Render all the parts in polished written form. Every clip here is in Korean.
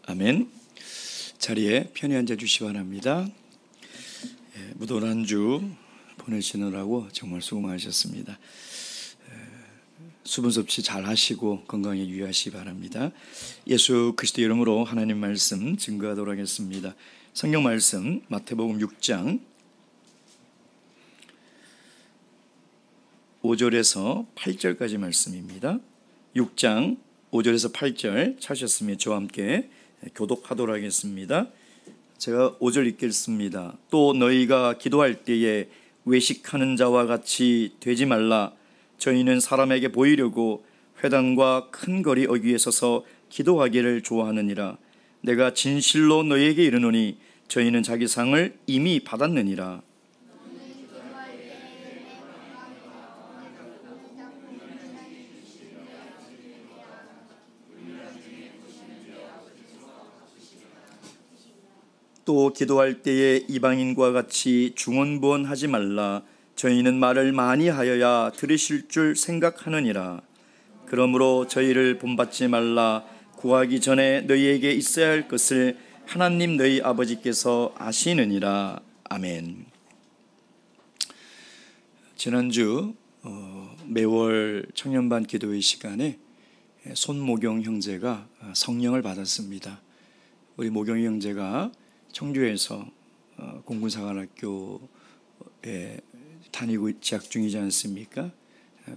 아멘. 자리에 편히 앉아 주시기 바랍니다. 무더운 한 주 보내시느라고 정말 수고 많으셨습니다. 수분 섭취 잘 하시고 건강에 유의하시기 바랍니다. 예수 그리스도 이름으로 하나님 말씀 증거하도록 하겠습니다. 성경 말씀 마태복음 6장 5절에서 8절까지 말씀입니다. 6장 5절에서 8절 찾으셨으면 저와 함께 교독하도록 하겠습니다. 제가 5절 읽겠습니다. 또 너희가 기도할 때에 외식하는 자와 같이 되지 말라. 저희는 사람에게 보이려고 회당과 큰 거리 어귀에 서서 기도하기를 좋아하느니라. 내가 진실로 너희에게 이르노니 저희는 자기 상을 이미 받았느니라. 또 기도할 때에 이방인과 같이 중언부언하지 말라. 저희는 말을 많이 하여야 들으실 줄 생각하느니라. 그러므로 저희를 본받지 말라. 구하기 전에 너희에게 있어야 할 것을 하나님 너희 아버지께서 아시느니라. 아멘. 지난주 매월 청년반 기도회 시간에 손모경 형제가 성령을 받았습니다. 우리 모경이 형제가 청주에서 공군사관학교에 다니고 재학 중이지 않습니까?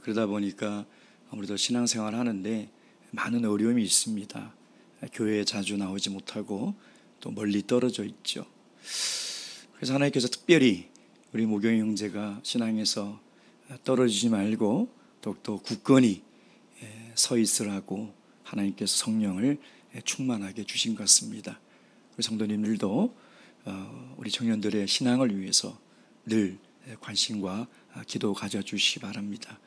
그러다 보니까 아무래도 신앙생활 하는데 많은 어려움이 있습니다. 교회에 자주 나오지 못하고 또 멀리 떨어져 있죠. 그래서 하나님께서 특별히 우리 모경이 형제가 신앙에서 떨어지지 말고 더욱더 굳건히 서 있으라고 하나님께서 성령을 충만하게 주신 것 같습니다. 우리 성도님들도 우리 청년들의 신앙을 위해서 늘 관심과 기도 가져주시기 바랍니다.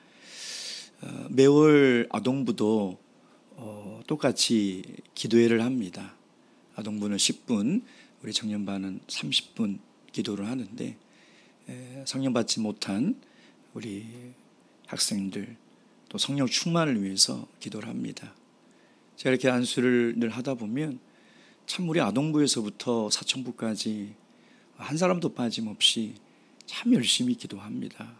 매월 아동부도 똑같이 기도회를 합니다. 아동부는 10분, 우리 청년반은 30분 기도를 하는데 성령 받지 못한 우리 학생들 또 성령 충만을 위해서 기도를 합니다. 제가 이렇게 안수를 늘 하다 보면 참 우리 아동부에서부터 사청부까지 한 사람도 빠짐없이 참 열심히 기도합니다.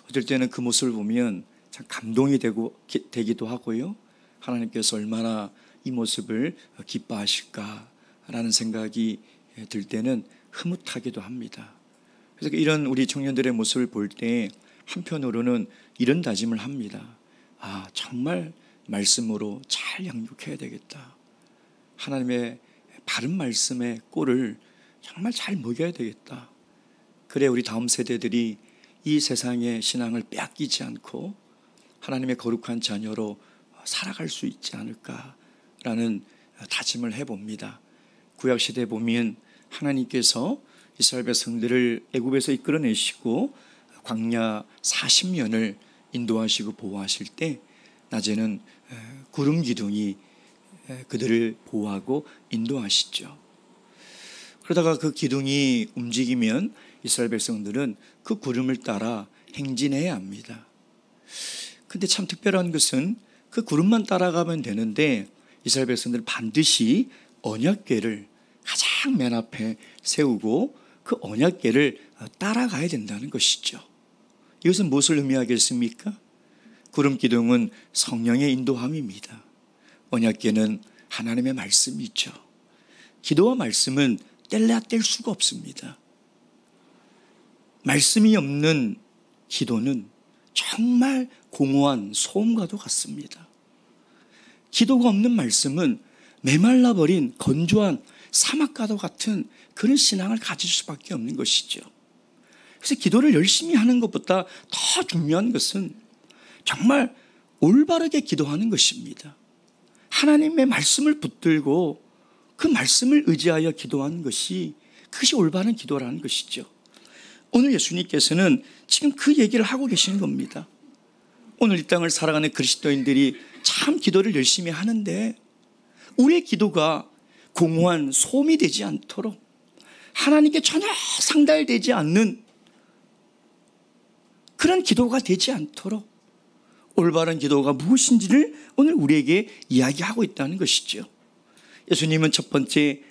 어쩔 때는 그 모습을 보면 참 감동이 되기도 하고요. 하나님께서 얼마나 이 모습을 기뻐하실까라는 생각이 들 때는 흐뭇하기도 합니다. 그래서 이런 우리 청년들의 모습을 볼 때 한편으로는 이런 다짐을 합니다. 정말 말씀으로 잘 양육해야 되겠다. 하나님의 바른 말씀의 꼴을 정말 잘 먹여야 되겠다. 그래 우리 다음 세대들이 이 세상의 신앙을 빼앗기지 않고 하나님의 거룩한 자녀로 살아갈 수 있지 않을까라는 다짐을 해봅니다. 구약시대에 보면 하나님께서 이스라엘 백성들을 애굽에서 이끌어내시고 광야 40년을 인도하시고 보호하실 때 낮에는 구름 기둥이 그들을 보호하고 인도하시죠. 그러다가 그 기둥이 움직이면 이스라엘 백성들은 그 구름을 따라 행진해야 합니다. 근데 참 특별한 것은 그 구름만 따라가면 되는데 이스라엘 백성들은 반드시 언약궤를 가장 맨 앞에 세우고 그 언약궤를 따라가야 된다는 것이죠. 이것은 무엇을 의미하겠습니까? 구름 기둥은 성령의 인도함입니다. 언약궤는 하나님의 말씀이죠. 기도와 말씀은 뗄래야 뗄 수가 없습니다. 말씀이 없는 기도는 정말 공허한 소음과도 같습니다. 기도가 없는 말씀은 메말라버린 건조한 사막과도 같은 그런 신앙을 가질 수밖에 없는 것이죠. 그래서 기도를 열심히 하는 것보다 더 중요한 것은 정말 올바르게 기도하는 것입니다. 하나님의 말씀을 붙들고 그 말씀을 의지하여 기도하는 것이 그것이 올바른 기도라는 것이죠. 오늘 예수님께서는 지금 그 얘기를 하고 계시는 겁니다. 오늘 이 땅을 살아가는 그리스도인들이 참 기도를 열심히 하는데 우리의 기도가 공허한 소음이 되지 않도록 하나님께 전혀 상달되지 않는 그런 기도가 되지 않도록 올바른 기도가 무엇인지를 오늘 우리에게 이야기하고 있다는 것이죠. 예수님은 첫 번째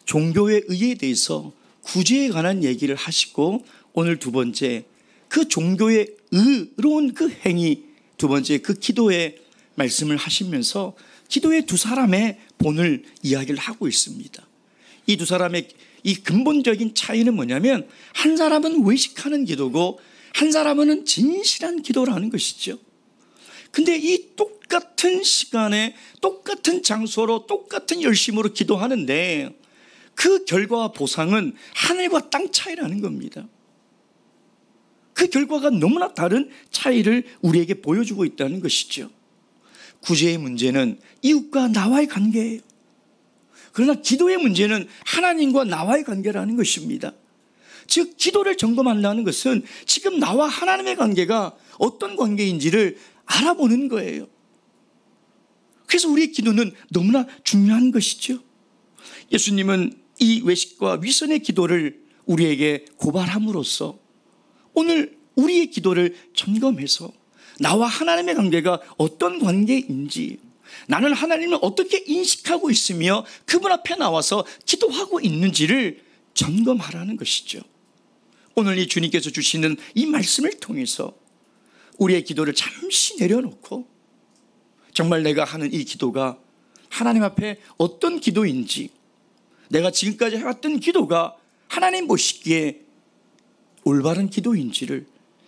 종교의 의에 대해서 구제에 관한 얘기를 하시고, 오늘 두 번째 그 종교의 의로운 그 행위, 두 번째 그 기도의 말씀을 하시면서 기도의 두 사람의 본을 이야기를 하고 있습니다. 이 두 사람의 이 근본적인 차이는 뭐냐면, 한 사람은 외식하는 기도고 한 사람은 진실한 기도라는 것이죠. 근데 이 똑같은 시간에 똑같은 장소로 똑같은 열심으로 기도하는데 그 결과와 보상은 하늘과 땅 차이라는 겁니다. 그 결과가 너무나 다른 차이를 우리에게 보여주고 있다는 것이죠. 구제의 문제는 이웃과 나와의 관계예요. 그러나 기도의 문제는 하나님과 나와의 관계라는 것입니다. 즉 기도를 점검한다는 것은 지금 나와 하나님의 관계가 어떤 관계인지를 알아보는 거예요. 그래서 우리의 기도는 너무나 중요한 것이죠. 예수님은 이 외식과 위선의 기도를 우리에게 고발함으로써 오늘 우리의 기도를 점검해서 나와 하나님의 관계가 어떤 관계인지, 나는 하나님을 어떻게 인식하고 있으며 그분 앞에 나와서 기도하고 있는지를 점검하라는 것이죠. 오늘 이 주님께서 주시는 이 말씀을 통해서 우리의 기도를 잠시 내려놓고 정말 내가 하는 이 기도가 하나님 앞에 어떤 기도인지, 내가 지금까지 해왔던 기도가 하나님 보시기에 올바른 기도인지를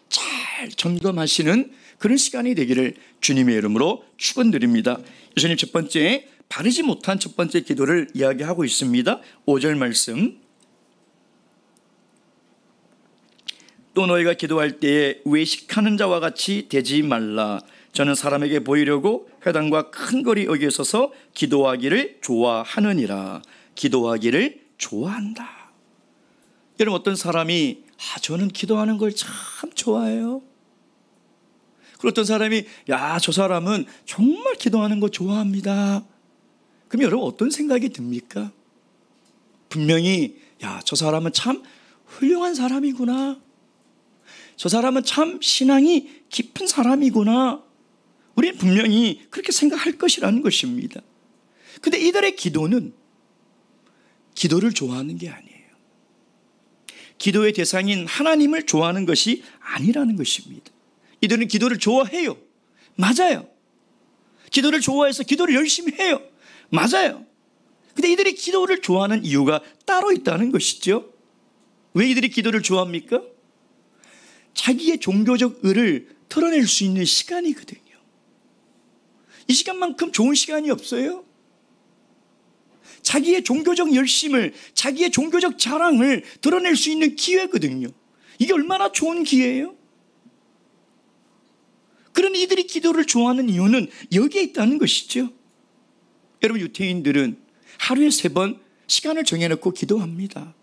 잘 점검하시는 그런 시간이 되기를 주님의 이름으로 축원드립니다. 예수님 첫 번째, 바르지 못한 첫 번째 기도를 이야기하고 있습니다. 5절 말씀. 또 너희가 기도할 때에 외식하는 자와 같이 되지 말라. 저는 사람에게 보이려고 회당과 큰 거리 여기에 서서 기도하기를 좋아하느니라. 기도하기를 좋아한다. 여러분, 어떤 사람이 저는 기도하는 걸 참 좋아해요. 그리고 어떤 사람이 저 사람은 정말 기도하는 거 좋아합니다. 그럼 여러분 어떤 생각이 듭니까? 분명히 저 사람은 참 훌륭한 사람이구나, 저 사람은 참 신앙이 깊은 사람이구나, 우리는 분명히 그렇게 생각할 것이라는 것입니다. 그런데 이들의 기도는 기도를 좋아하는 게 아니에요. 기도의 대상인 하나님을 좋아하는 것이 아니라는 것입니다. 이들은 기도를 좋아해요. 맞아요. 기도를 좋아해서 기도를 열심히 해요. 맞아요. 근데 이들이 기도를 좋아하는 이유가 따로 있다는 것이죠. 왜 이들이 기도를 좋아합니까? 자기의 종교적 의를 드러낼 수 있는 시간이거든요. 이 시간만큼 좋은 시간이 없어요. 자기의 종교적 열심을, 자기의 종교적 자랑을 드러낼 수 있는 기회거든요. 이게 얼마나 좋은 기회예요? 그런 이들이 기도를 좋아하는 이유는 여기에 있다는 것이죠. 여러분, 유태인들은 하루에 3번 시간을 정해놓고 기도합니다.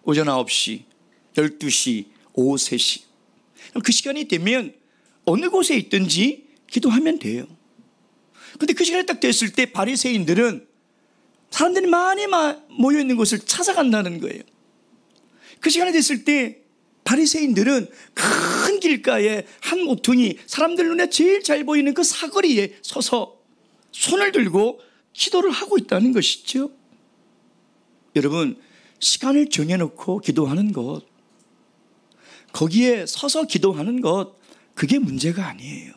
오전 9시, 12시, 오후 3시. 그 시간이 되면 어느 곳에 있든지 기도하면 돼요. 그런데 그 시간이 딱 됐을 때 바리새인들은 사람들이 많이 모여있는 곳을 찾아간다는 거예요. 그 시간이 됐을 때 바리새인들은 큰 길가에 한 모퉁이, 사람들 눈에 제일 잘 보이는 그 사거리에 서서 손을 들고 기도를 하고 있다는 것이죠. 여러분, 시간을 정해놓고 기도하는 것, 거기에 서서 기도하는 것, 그게 문제가 아니에요.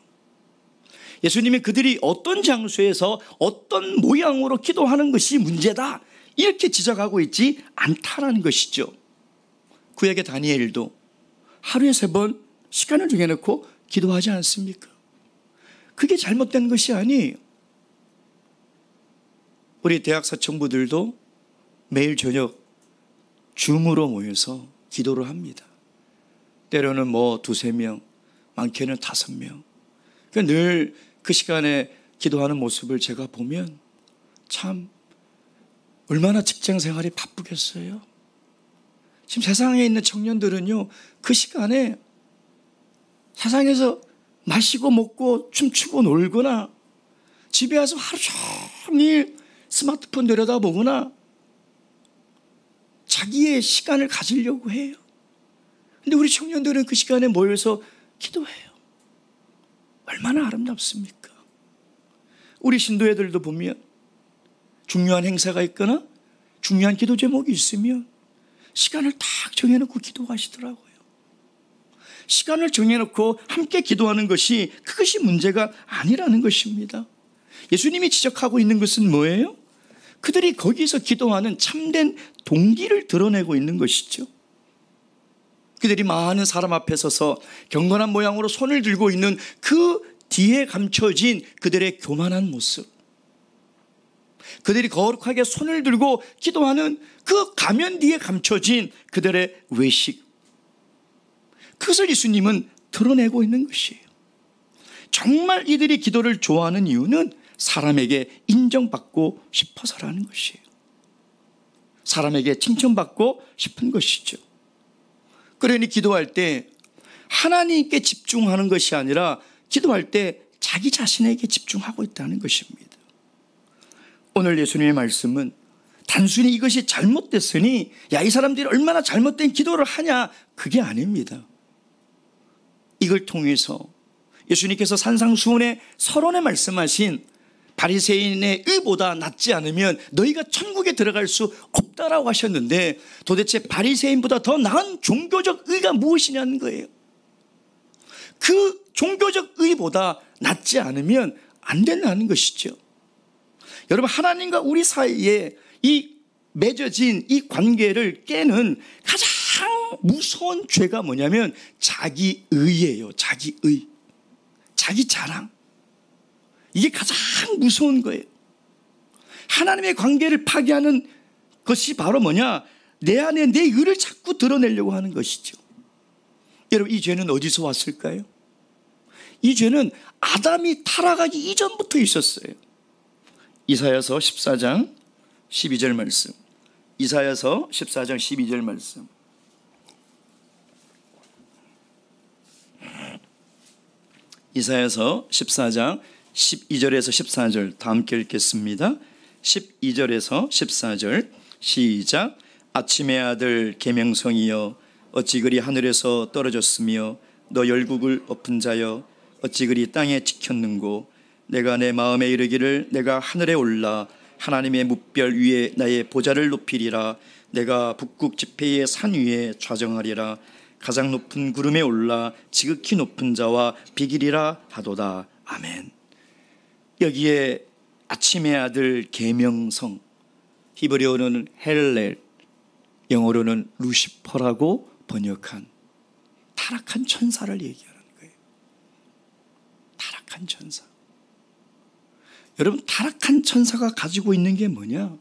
예수님이 그들이 어떤 장소에서 어떤 모양으로 기도하는 것이 문제다, 이렇게 지적하고 있지 않다라는 것이죠. 구약의 다니엘도 하루에 3번 시간을 정해놓고 기도하지 않습니까? 그게 잘못된 것이 아니에요. 우리 대학 사청부들도 매일 저녁 줌으로 모여서 기도를 합니다. 때로는 2-3명, 많게는 5명. 늘 그 시간에 기도하는 모습을 제가 보면 참 얼마나 직장 생활이 바쁘겠어요. 지금 세상에 있는 청년들은요, 그 시간에 세상에서 마시고 먹고 춤추고 놀거나 집에 와서 하루 종일 스마트폰 들여다보거나 자기의 시간을 가지려고 해요. 근데 우리 청년들은 그 시간에 모여서 기도해요. 얼마나 아름답습니까? 우리 신도애들도 보면 중요한 행사가 있거나 중요한 기도 제목이 있으면 시간을 딱 정해놓고 기도하시더라고요. 시간을 정해놓고 함께 기도하는 것이 그것이 문제가 아니라는 것입니다. 예수님이 지적하고 있는 것은 뭐예요? 그들이 거기서 기도하는 참된 동기를 드러내고 있는 것이죠. 그들이 많은 사람 앞에 서서 경건한 모양으로 손을 들고 있는 그 뒤에 감춰진 그들의 교만한 모습, 그들이 거룩하게 손을 들고 기도하는 그 가면 뒤에 감춰진 그들의 외식, 그것을 예수님은 드러내고 있는 것이에요. 정말 이들이 기도를 좋아하는 이유는 사람에게 인정받고 싶어서라는 것이에요. 사람에게 칭찬받고 싶은 것이죠. 그러니 기도할 때 하나님께 집중하는 것이 아니라 기도할 때 자기 자신에게 집중하고 있다는 것입니다. 오늘 예수님의 말씀은 단순히 이것이 잘못됐으니 야, 이 사람들이 얼마나 잘못된 기도를 하냐, 그게 아닙니다. 이걸 통해서 예수님께서 산상수훈의 서론에 말씀하신 바리새인의 의보다 낫지 않으면 너희가 천국에 들어갈 수 없다라고 하셨는데, 도대체 바리새인보다 더 나은 종교적 의가 무엇이냐는 거예요. 그 종교적 의보다 낫지 않으면 안 된다는 것이죠. 여러분, 하나님과 우리 사이에 이 맺어진 이 관계를 깨는 가장 무서운 죄가 뭐냐면 자기의예요. 자기의, 자기 자랑. 이게 가장 무서운 거예요. 하나님의 관계를 파괴하는 것이 바로 뭐냐? 내 안에 내 의를 자꾸 드러내려고 하는 것이죠. 여러분, 이 죄는 어디서 왔을까요? 이 죄는 아담이 타락하기 이전부터 있었어요. 이사야서 14장 12절 말씀. 이사야서 14장 12절 말씀. 이사야서 14장 12절에서 14절 다 함께 읽겠습니다. 12절에서 14절 시작. 아침의 아들 계명성이여 어찌 그리 하늘에서 떨어졌으며 너 열국을 엎은 자여 어찌 그리 땅에 찍혔는고. 내가 내 마음에 이르기를 내가 하늘에 올라 하나님의 뭇별 위에 나의 보좌를 높이리라. 내가 북극 지폐의 산 위에 좌정하리라. 가장 높은 구름에 올라 지극히 높은 자와 비기리라 하도다. 아멘. 여기에 아침의 아들 계명성, 히브리어로는 헬렐, 영어로는 루시퍼라고 번역한 타락한 천사를 얘기하는 거예요. 타락한 천사. 여러분, 타락한 천사가 가지고 있는 게 뭐냐?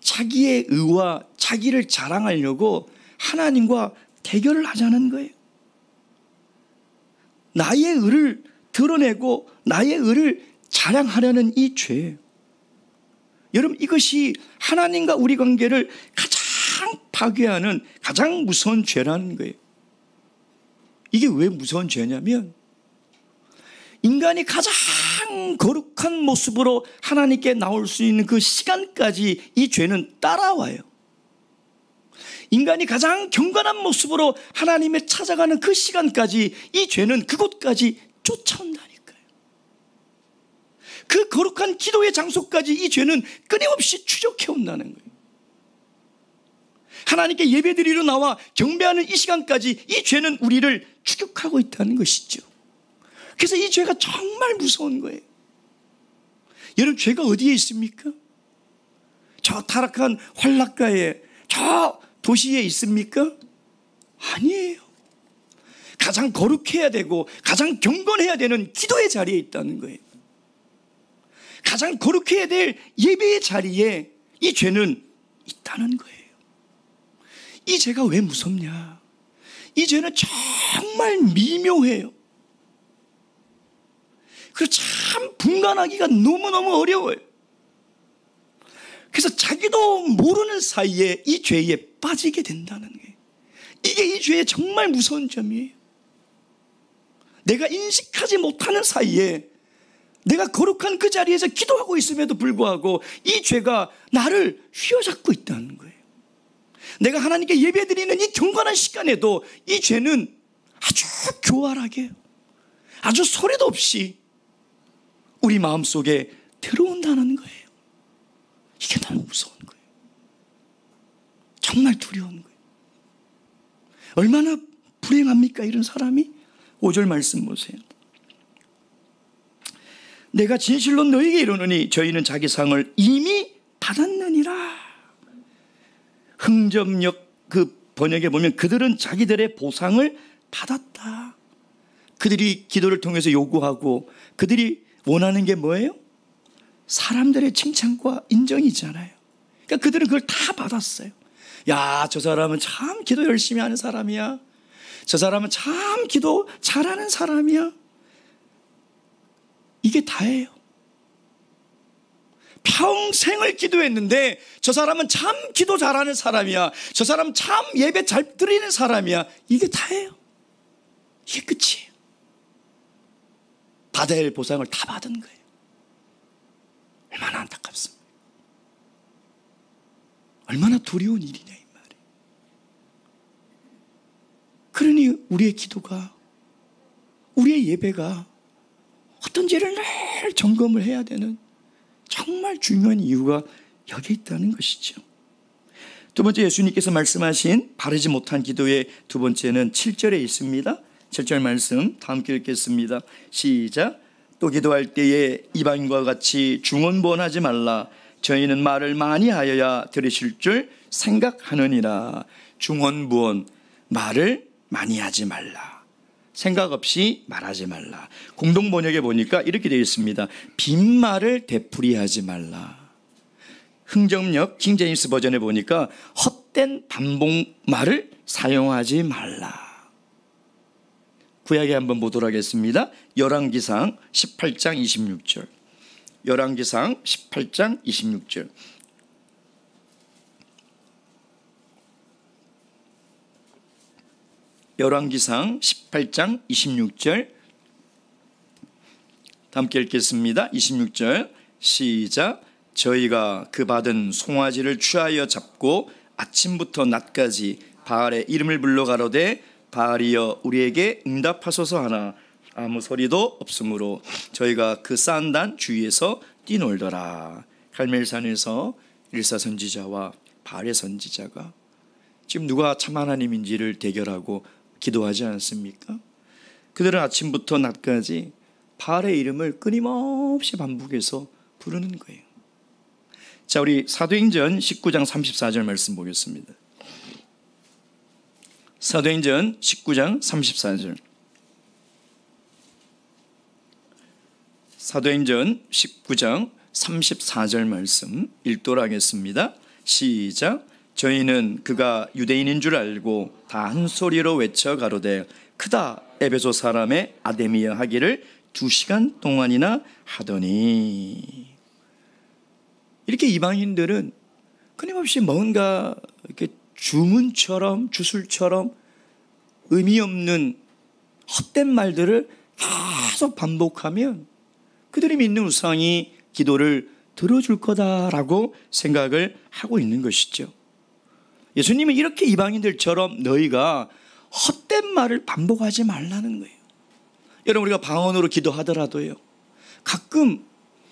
자기의 의와 자기를 자랑하려고 하나님과 대결을 하자는 거예요. 나의 의를 드러내고 나의 의를 자랑하려는 이 죄. 여러분, 이것이 하나님과 우리 관계를 가장 파괴하는 가장 무서운 죄라는 거예요. 이게 왜 무서운 죄냐면 인간이 가장 거룩한 모습으로 하나님께 나올 수 있는 그 시간까지 이 죄는 따라와요. 인간이 가장 경건한 모습으로 하나님을 찾아가는 그 시간까지 이 죄는 그곳까지 쫓아온다니까요. 그 거룩한 기도의 장소까지 이 죄는 끊임없이 추적해 온다는 거예요. 하나님께 예배드리러 나와 경배하는 이 시간까지 이 죄는 우리를 추격하고 있다는 것이죠. 그래서 이 죄가 정말 무서운 거예요. 여러분, 죄가 어디에 있습니까? 저 타락한 환락가에, 저 도시에 있습니까? 아니에요. 가장 거룩해야 되고 가장 경건해야 되는 기도의 자리에 있다는 거예요. 가장 거룩해야 될 예배의 자리에 이 죄는 있다는 거예요. 이 죄가 왜 무섭냐? 이 죄는 정말 미묘해요. 그래서 참 분간하기가 너무너무 어려워요. 그래서 자기도 모르는 사이에 이 죄에 빠지게 된다는 거예요. 이게 이 죄의 정말 무서운 점이에요. 내가 인식하지 못하는 사이에 내가 거룩한 그 자리에서 기도하고 있음에도 불구하고 이 죄가 나를 휘어잡고 있다는 거예요. 내가 하나님께 예배드리는 이 경건한 시간에도 이 죄는 아주 교활하게, 아주 소리도 없이 우리 마음속에 들어온다는 거예요. 정말 두려운 거예요. 얼마나 불행합니까, 이런 사람이? 5절 말씀 보세요. 내가 진실로 너희에게 이르노니 저희는 자기 상을 이미 받았느니라. 흥점역 그 번역에 보면 그들은 자기들의 보상을 받았다. 그들이 기도를 통해서 요구하고 그들이 원하는 게 뭐예요? 사람들의 칭찬과 인정이잖아요. 그러니까 그들은 그걸 다 받았어요. 야, 저 사람은 참 기도 열심히 하는 사람이야. 저 사람은 참 기도 잘하는 사람이야. 이게 다예요. 평생을 기도했는데 저 사람은 참 기도 잘하는 사람이야. 저 사람은 참 예배 잘 드리는 사람이야. 이게 다예요. 이게 끝이에요. 받아야 할 보상을 다 받은 거예요. 얼마나 안타깝습니까? 얼마나 두려운 일이냐 이 말이에요. 그러니 우리의 기도가, 우리의 예배가 어떤지를 늘 점검을 해야 되는 정말 중요한 이유가 여기 있다는 것이죠. 두 번째, 예수님께서 말씀하신 바르지 못한 기도의 두 번째는 7절에 있습니다. 7절 말씀 다 함께 읽겠습니다. 시작. 또 기도할 때에 이방인과 같이 중언부언하지 말라. 저희는 말을 많이 하여야 들으실 줄 생각하느니라. 중언부언, 말을 많이 하지 말라. 생각 없이 말하지 말라. 공동 번역에 보니까 이렇게 되어 있습니다. 빈말을 되풀이하지 말라. 흥정역 킹제임스 버전에 보니까 헛된 반복말을 사용하지 말라. 구약에 한번 보도록 하겠습니다. 열왕기상 18장 26절. 열왕기상 18장 26절. 열왕기상 18장 26절 함께 읽겠습니다. 26절 시작. 저희가 그 받은 송아지를 취하여 잡고 아침부터 낮까지 바알의 이름을 불러 가로되 바알이여 우리에게 응답하소서 하나 아무 소리도 없으므로 저희가 그 싼단 주위에서 뛰놀더라. 갈멜산에서 일사 선지자와 바알의 선지자가 지금 누가 참 하나님인지를 대결하고 기도하지 않습니까? 그들은 아침부터 낮까지 바알의 이름을 끊임없이 반복해서 부르는 거예요. 자, 우리 사도행전 19장 34절 말씀 보겠습니다. 사도행전 19장 34절. 사도행전 19장 34절 말씀 읽도록 하겠습니다. 시작. 저희는 그가 유대인인 줄 알고 다 한 소리로 외쳐 가로되 크다 에베소 사람의 아데미여 하기를 2시간 동안이나 하더니. 이렇게 이방인들은 끊임없이 뭔가 이렇게 주문처럼 주술처럼 의미 없는 헛된 말들을 계속 반복하면 그들이 믿는 우상이 기도를 들어줄 거다라고 생각을 하고 있는 것이죠. 예수님은 이렇게 이방인들처럼 너희가 헛된 말을 반복하지 말라는 거예요. 여러분, 우리가 방언으로 기도하더라도요, 가끔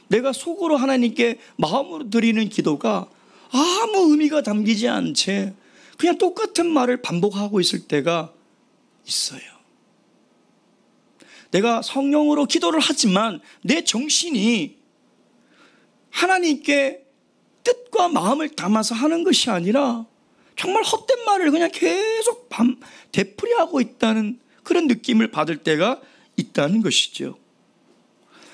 내가 속으로 하나님께 마음으로 드리는 기도가 아무 의미가 담기지 않은 채 그냥 똑같은 말을 반복하고 있을 때가 있어요. 내가 성령으로 기도를 하지만 내 정신이 하나님께 뜻과 마음을 담아서 하는 것이 아니라 정말 헛된 말을 그냥 계속 되풀이하고 있다는 그런 느낌을 받을 때가 있다는 것이죠.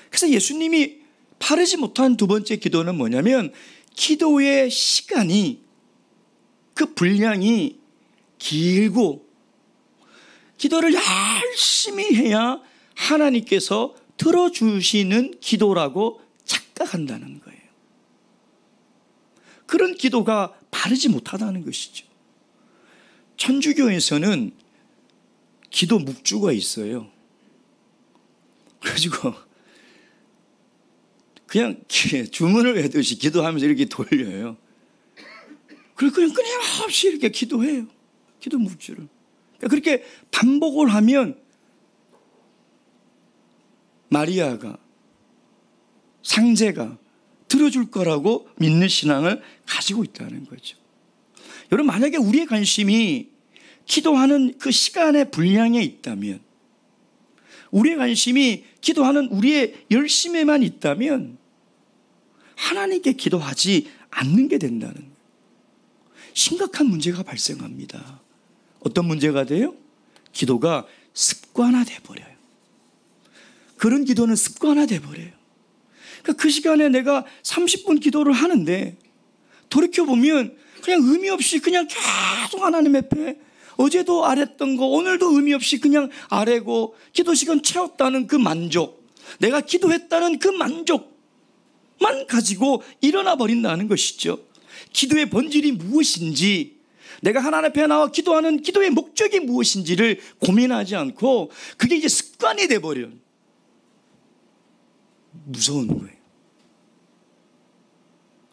그래서 예수님이 바르지 못한 두 번째 기도는 뭐냐면 기도의 시간이, 그 분량이 길고 기도를 열심히 해야 하나님께서 들어주시는 기도라고 착각한다는 거예요. 그런 기도가 바르지 못하다는 것이죠. 천주교에서는 기도 묵주가 있어요. 그래가지고 그냥 주문을 외우듯이 기도하면서 이렇게 돌려요. 그리고 그냥 끊임없이 이렇게 기도해요. 기도 묵주를. 그렇게 반복을 하면 마리아가, 상제가 들어줄 거라고 믿는 신앙을 가지고 있다는 거죠. 여러분, 만약에 우리의 관심이 기도하는 그 시간의 분량에 있다면, 우리의 관심이 기도하는 우리의 열심에만 있다면 하나님께 기도하지 않는 게 된다는 심각한 문제가 발생합니다. 어떤 문제가 돼요? 기도가 습관화돼 버려요. 그런 기도는 습관화돼 버려요. 그러니까 그 시간에 내가 30분 기도를 하는데 돌이켜보면 그냥 의미 없이 그냥 계속 하나님 앞에 어제도 아랬던 거 오늘도 의미 없이 그냥 아래고 기도 시간 채웠다는 그 만족, 내가 기도했다는 그 만족만 가지고 일어나 버린다는 것이죠. 기도의 본질이 무엇인지, 내가 하나님 앞에 나와 기도하는 기도의 목적이 무엇인지를 고민하지 않고 그게 이제 습관이 돼버려. 무서운 거예요.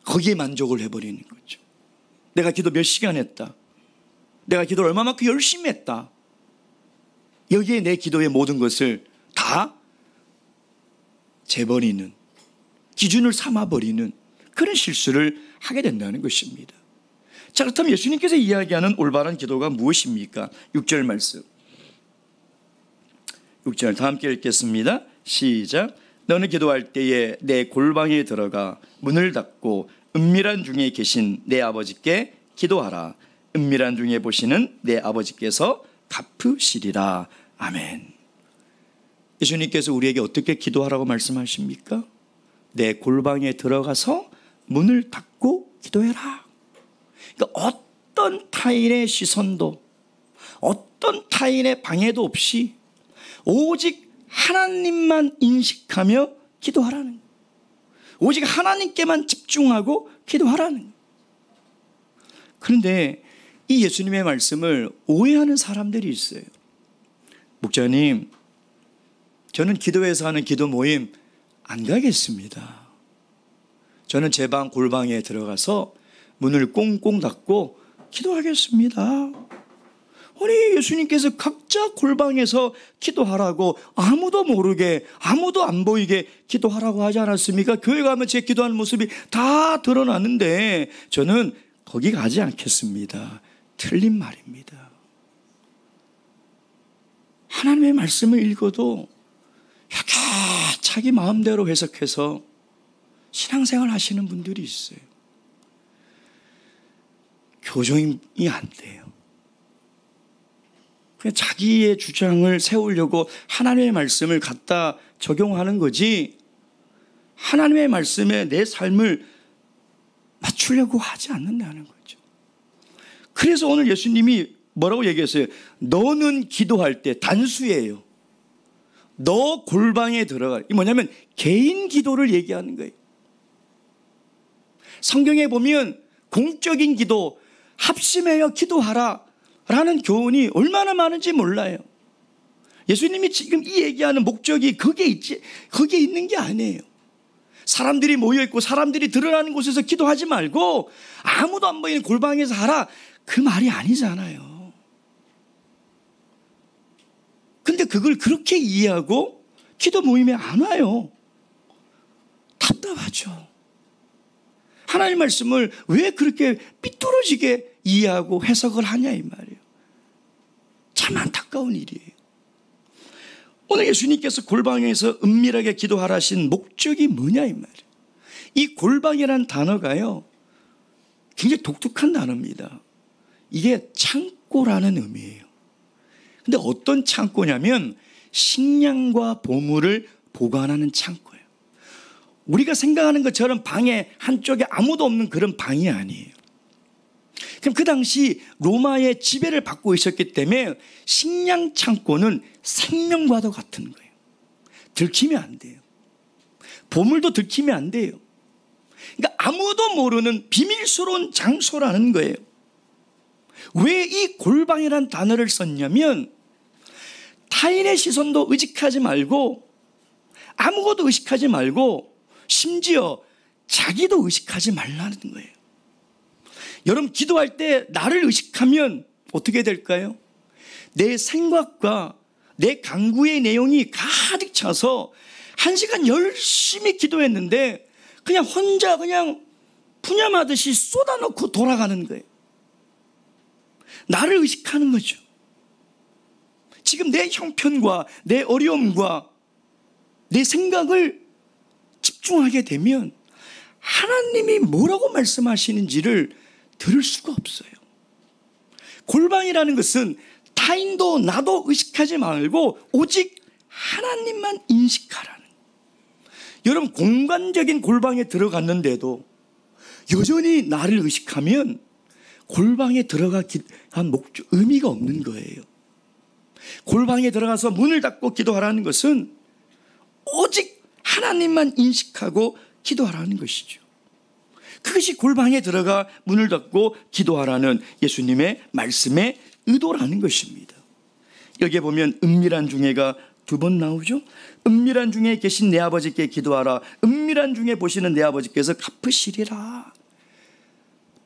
거기에 만족을 해버리는 거죠. 내가 기도 몇 시간 했다, 내가 기도를 얼마만큼 열심히 했다, 여기에 내 기도의 모든 것을 다 재버리는, 기준을 삼아버리는 그런 실수를 하게 된다는 것입니다. 자, 그렇다면 예수님께서 이야기하는 올바른 기도가 무엇입니까? 6절 말씀, 6절 다 함께 읽겠습니다. 시작. 너는 기도할 때에 내 골방에 들어가 문을 닫고 은밀한 중에 계신 내 아버지께 기도하라. 은밀한 중에 보시는 내 아버지께서 갚으시리라. 아멘. 예수님께서 우리에게 어떻게 기도하라고 말씀하십니까? 내 골방에 들어가서 문을 닫고 기도해라. 그러니까 어떤 타인의 시선도, 어떤 타인의 방해도 없이 오직 하나님만 인식하며 기도하라는 거예요. 오직 하나님께만 집중하고 기도하라는 거예요. 그런데 이 예수님의 말씀을 오해하는 사람들이 있어요. 목사님, 저는 기도회에서 하는 기도 모임 안 가겠습니다. 저는 제 방 골방에 들어가서 문을 꽁꽁 닫고 기도하겠습니다. 아니, 예수님께서 각자 골방에서 기도하라고 아무도 모르게, 아무도 안 보이게 기도하라고 하지 않았습니까? 교회 가면 제 기도하는 모습이 다 드러나는데 저는 거기 가지 않겠습니다. 틀린 말입니다. 하나님의 말씀을 읽어도 이렇게 자기 마음대로 해석해서 신앙생활 하시는 분들이 있어요. 교정이 안 돼요. 그냥 자기의 주장을 세우려고 하나님의 말씀을 갖다 적용하는 거지, 하나님의 말씀에 내 삶을 맞추려고 하지 않는다는 거죠. 그래서 오늘 예수님이 뭐라고 얘기했어요? 너는 기도할 때, 단수예요. 너 골방에 들어가. 이 뭐냐면 개인 기도를 얘기하는 거예요. 성경에 보면 공적인 기도, 합심하여 기도하라 라는 교훈이 얼마나 많은지 몰라요. 예수님이 지금 이 얘기하는 목적이 거기에 있는 게 아니에요. 사람들이 모여있고 사람들이 드러나는 곳에서 기도하지 말고 아무도 안 보이는 골방에서 하라, 그 말이 아니잖아요. 근데 그걸 그렇게 이해하고 기도 모임에 안 와요. 답답하죠. 하나님 말씀을 왜 그렇게 삐뚤어지게 이해하고 해석을 하냐 이 말이에요. 참 안타까운 일이에요. 오늘 예수님께서 골방에서 은밀하게 기도하라 하신 목적이 뭐냐 이 말이에요. 이 골방이라는 단어가요, 굉장히 독특한 단어입니다. 이게 창고라는 의미예요. 근데 어떤 창고냐면 식량과 보물을 보관하는 창고예요. 우리가 생각하는 것처럼 방에 한쪽에 아무도 없는 그런 방이 아니에요. 그럼 그 당시 로마의 지배를 받고 있었기 때문에 식량 창고는 생명과도 같은 거예요. 들키면 안 돼요. 보물도 들키면 안 돼요. 그러니까 아무도 모르는 비밀스러운 장소라는 거예요. 왜 이 골방이라는 단어를 썼냐면 타인의 시선도 의식하지 말고 아무것도 의식하지 말고 심지어 자기도 의식하지 말라는 거예요. 여러분, 기도할 때 나를 의식하면 어떻게 될까요? 내 생각과 내 간구의 내용이 가득 차서 1시간 열심히 기도했는데 그냥 혼자 그냥 푸념하듯이 쏟아놓고 돌아가는 거예요. 나를 의식하는 거죠. 지금 내 형편과 내 어려움과 내 생각을 집중하게 되면 하나님이 뭐라고 말씀하시는지를 들을 수가 없어요. 골방이라는 것은 타인도 나도 의식하지 말고 오직 하나님만 인식하라는. 여러분, 공간적인 골방에 들어갔는데도 여전히 나를 의식하면 골방에 들어간 의미가 없는 거예요. 골방에 들어가서 문을 닫고 기도하라는 것은 오직 하나님만 인식하고 기도하라는 것이죠. 그것이 골방에 들어가 문을 닫고 기도하라는 예수님의 말씀의 의도라는 것입니다. 여기에 보면 은밀한 중에가 2번 나오죠. 은밀한 중에 계신 내 아버지께 기도하라. 은밀한 중에 보시는 내 아버지께서 갚으시리라.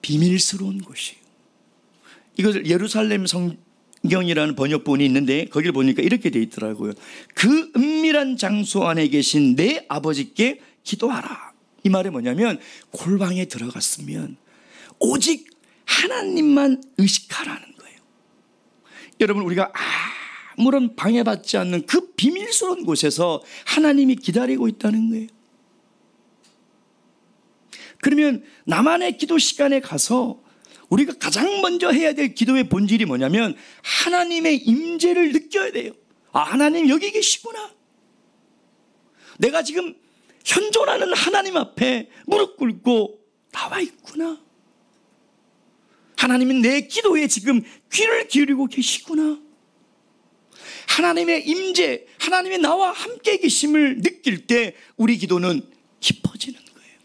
비밀스러운 곳이에요. 이것을 예루살렘 성경이라는 번역본이 있는데 거기를 보니까 이렇게 되어 있더라고요. 그 은밀한 장소 안에 계신 내 아버지께 기도하라. 이 말이 뭐냐면 골방에 들어갔으면 오직 하나님만 의식하라는 거예요. 여러분, 우리가 아무런 방해받지 않는 그 비밀스러운 곳에서 하나님이 기다리고 있다는 거예요. 그러면 나만의 기도 시간에 가서 우리가 가장 먼저 해야 될 기도의 본질이 뭐냐면 하나님의 임재를 느껴야 돼요. 하나님 여기 계시구나. 내가 지금 현존하는 하나님 앞에 무릎 꿇고 나와 있구나. 하나님은 내 기도에 지금 귀를 기울이고 계시구나. 하나님의 임재, 하나님의 나와 함께 계심을 느낄 때 우리 기도는 깊어지는 거예요.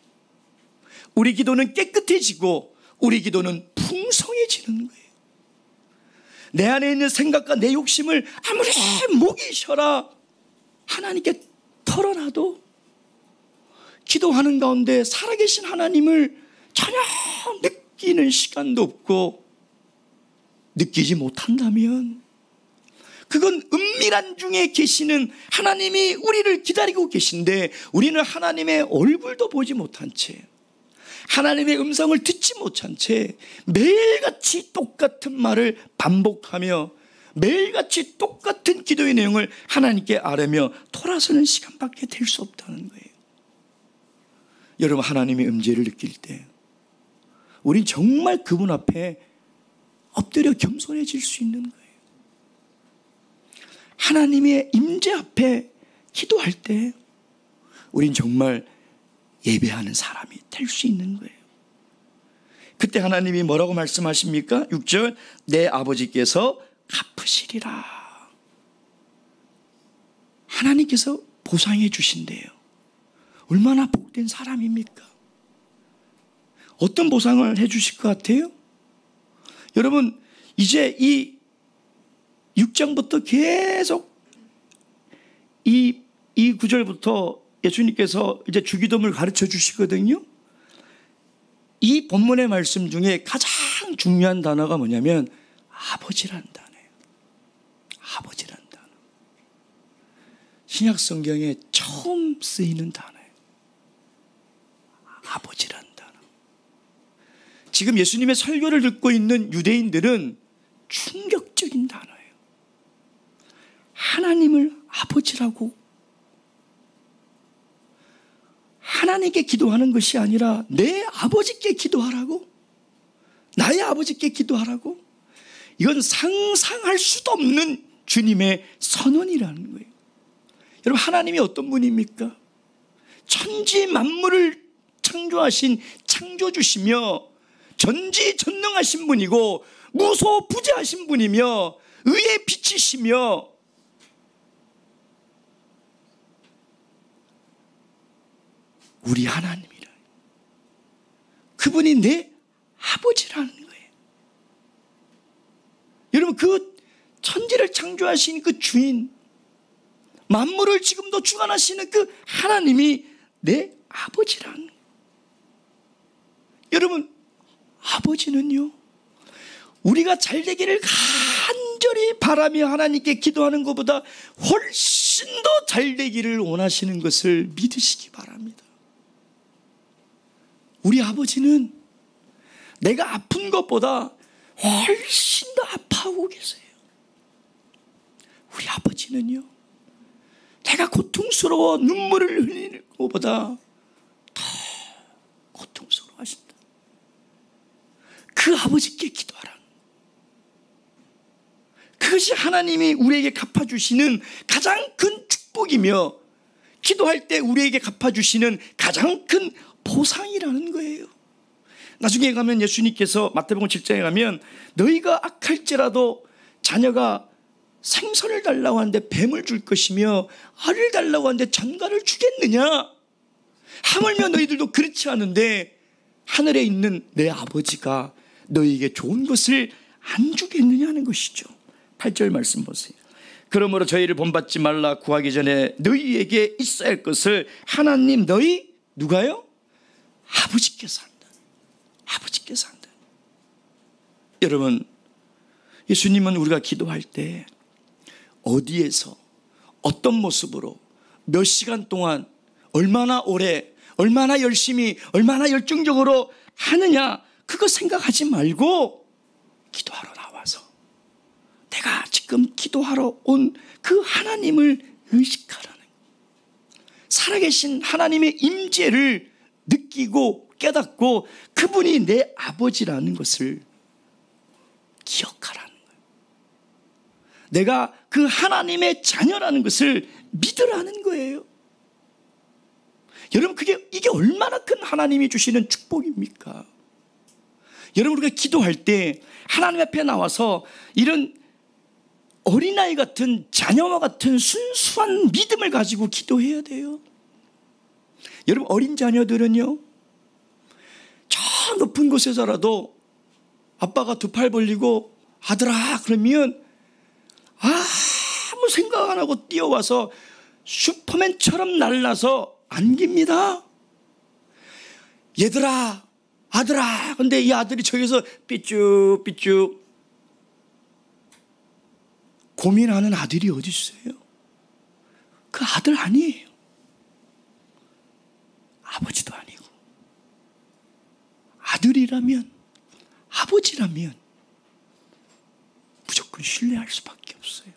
우리 기도는 깨끗해지고 우리 기도는 풍성해지는 거예요. 내 안에 있는 생각과 내 욕심을 아무리 목이 쉬어라 하나님께 털어놔도 기도하는 가운데 살아계신 하나님을 전혀 느끼는 시간도 없고 느끼지 못한다면 그건 은밀한 중에 계시는 하나님이 우리를 기다리고 계신데 우리는 하나님의 얼굴도 보지 못한 채 하나님의 음성을 듣지 못한 채 매일같이 똑같은 말을 반복하며 매일같이 똑같은 기도의 내용을 하나님께 아뢰며 돌아서는 시간밖에 될 수 없다는 거예요. 여러분, 하나님의 임재를 느낄 때 우린 정말 그분 앞에 엎드려 겸손해질 수 있는 거예요. 하나님의 임재 앞에 기도할 때 우린 정말 예배하는 사람이 될 수 있는 거예요. 그때 하나님이 뭐라고 말씀하십니까? 6절, 내 아버지께서 갚으시리라. 하나님께서 보상해 주신대요. 얼마나 복된 사람입니까? 어떤 보상을 해 주실 것 같아요? 여러분, 이제 이 6장부터 계속 이 구절부터 예수님께서 이제 주기도문을 가르쳐 주시거든요. 이 본문의 말씀 중에 가장 중요한 단어가 뭐냐면 아버지라는 단어예요. 아버지라는 단어. 신약 성경에 처음 쓰이는 단어예요. 아버지라는 단어. 지금 예수님의 설교를 듣고 있는 유대인들은 충격적인 단어예요. 하나님을 아버지라고, 하나님께 기도하는 것이 아니라 내 아버지께 기도하라고? 나의 아버지께 기도하라고? 이건 상상할 수도 없는 주님의 선언이라는 거예요. 여러분, 하나님이 어떤 분입니까? 천지 만물을 창조하신 창조주시며 전지전능하신 분이고 무소부재하신 분이며 의의 빛이시며 우리 하나님이라. 그분이 내 아버지라는 거예요. 여러분, 그 천지를 창조하신 그 주인, 만물을 지금도 주관하시는 그 하나님이 내 아버지라는 거예요. 여러분, 아버지는요, 우리가 잘 되기를 간절히 바라며 하나님께 기도하는 것보다 훨씬 더 잘 되기를 원하시는 것을 믿으시기 바랍니다. 우리 아버지는 내가 아픈 것보다 훨씬 더 아파하고 계세요. 우리 아버지는요, 내가 고통스러워 눈물을 흘리는 것보다 더 고통스러워 하신다. 그 아버지께 기도하라. 그것이 하나님이 우리에게 갚아주시는 가장 큰 축복이며, 기도할 때 우리에게 갚아주시는 가장 큰 보상이라는 거예요. 나중에 가면 예수님께서 마태복음 7장에 가면 너희가 악할지라도 자녀가 생선을 달라고 하는데 뱀을 줄 것이며 알을 달라고 하는데 전갈을 주겠느냐? 하물며 너희들도 그렇지 않은데 하늘에 있는 내 아버지가 너희에게 좋은 것을 안 주겠느냐 하는 것이죠. 8절 말씀 보세요. 그러므로 저희를 본받지 말라. 구하기 전에 너희에게 있어야 할 것을 하나님 너희 누가요? 아버지께서 한다. 아버지께서 한다. 여러분, 예수님은 우리가 기도할 때 어디에서 어떤 모습으로 몇 시간 동안 얼마나 오래 얼마나 열심히 얼마나 열정적으로 하느냐, 그거 생각하지 말고 기도하러 나와서 내가 지금 기도하러 온 그 하나님을 의식하라는, 살아계신 하나님의 임재를 느끼고 깨닫고 그분이 내 아버지라는 것을 기억하라는 거예요. 내가 그 하나님의 자녀라는 것을 믿으라는 거예요. 여러분, 이게 얼마나 큰 하나님이 주시는 축복입니까? 여러분, 우리가 기도할 때 하나님 앞에 나와서 이런 어린아이 같은, 자녀와 같은 순수한 믿음을 가지고 기도해야 돼요. 여러분, 어린 자녀들은요, 저 높은 곳에서라도 아빠가 두 팔 벌리고 아들아 그러면 아무 생각 안 하고 뛰어와서 슈퍼맨처럼 날라서 안깁니다. 얘들아, 아들아. 근데 이 아들이 저기서 삐쭉삐쭉 고민하는 아들이 어디 있어요? 그 아들 아니에요. 아버지도 아니고. 아들이라면, 아버지라면 무조건 신뢰할 수밖에 없어요.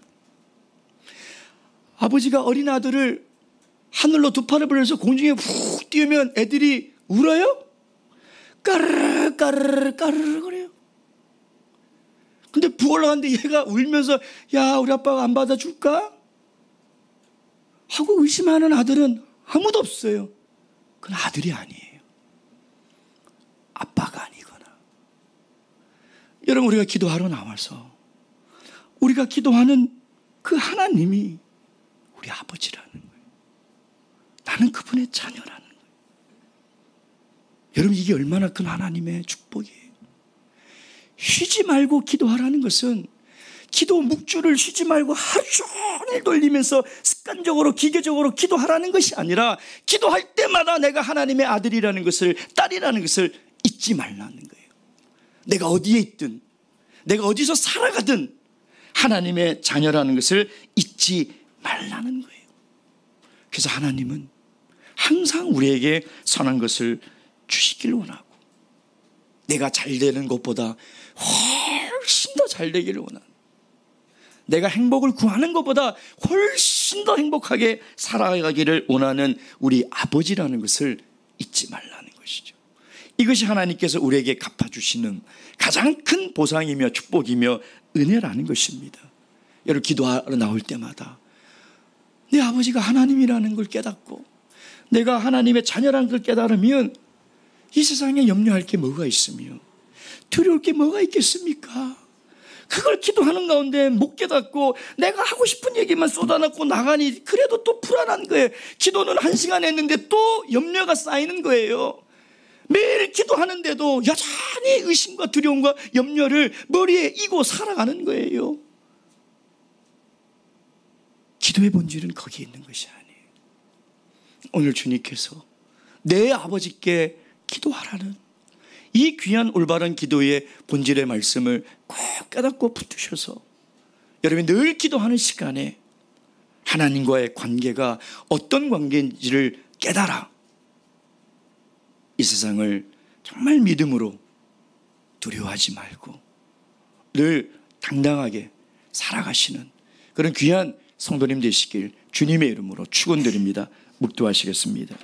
아버지가 어린 아들을 하늘로 두 팔을 벌려서 공중에 훅 띄우면 애들이 울어요? 까르르 까르르 까르르 거려요. 근데 부 올라갔는데 얘가 울면서 야, 우리 아빠가 안 받아줄까? 하고 의심하는 아들은 아무도 없어요. 그건 아들이 아니에요. 아빠가 아니거나. 여러분, 우리가 기도하러 나와서 우리가 기도하는 그 하나님이 우리 아버지라는 거예요. 나는 그분의 자녀라는 거예요. 여러분, 이게 얼마나 큰 하나님의 축복이에요. 쉬지 말고 기도하라는 것은 기도 묵주를 쉬지 말고 하루 종일 돌리면서 습관적으로 기계적으로 기도하라는 것이 아니라, 기도할 때마다 내가 하나님의 아들이라는 것을, 딸이라는 것을 잊지 말라는 거예요. 내가 어디에 있든, 내가 어디서 살아가든 하나님의 자녀라는 것을 잊지 말라는 거예요. 그래서 하나님은 항상 우리에게 선한 것을 주시길 원하고, 내가 잘 되는 것보다 훨씬 더 잘 되기를 원하는, 내가 행복을 구하는 것보다 훨씬 더 행복하게 살아가기를 원하는 우리 아버지라는 것을 잊지 말라는 것이죠. 이것이 하나님께서 우리에게 갚아주시는 가장 큰 보상이며 축복이며 은혜라는 것입니다. 여러분, 기도하러 나올 때마다 내 아버지가 하나님이라는 걸 깨닫고 내가 하나님의 자녀라는 걸 깨달으면 이 세상에 염려할 게 뭐가 있으며 두려울 게 뭐가 있겠습니까? 그걸 기도하는 가운데 못 깨닫고 내가 하고 싶은 얘기만 쏟아놓고 나가니 그래도 또 불안한 거예요. 기도는 1시간 했는데 또 염려가 쌓이는 거예요. 매일 기도하는데도 여전히 의심과 두려움과 염려를 머리에 이고 살아가는 거예요. 기도의 본질은 거기에 있는 것이 아니에요. 오늘 주님께서 내 아버지께 기도하라는 이 귀한 올바른 기도의 본질의 말씀을 꼭 깨닫고 붙드셔서 여러분이 늘 기도하는 시간에 하나님과의 관계가 어떤 관계인지를 깨달아 이 세상을 정말 믿음으로 두려워하지 말고 늘 당당하게 살아가시는 그런 귀한 성도님 되시길 주님의 이름으로 축원드립니다. 묵도하시겠습니다.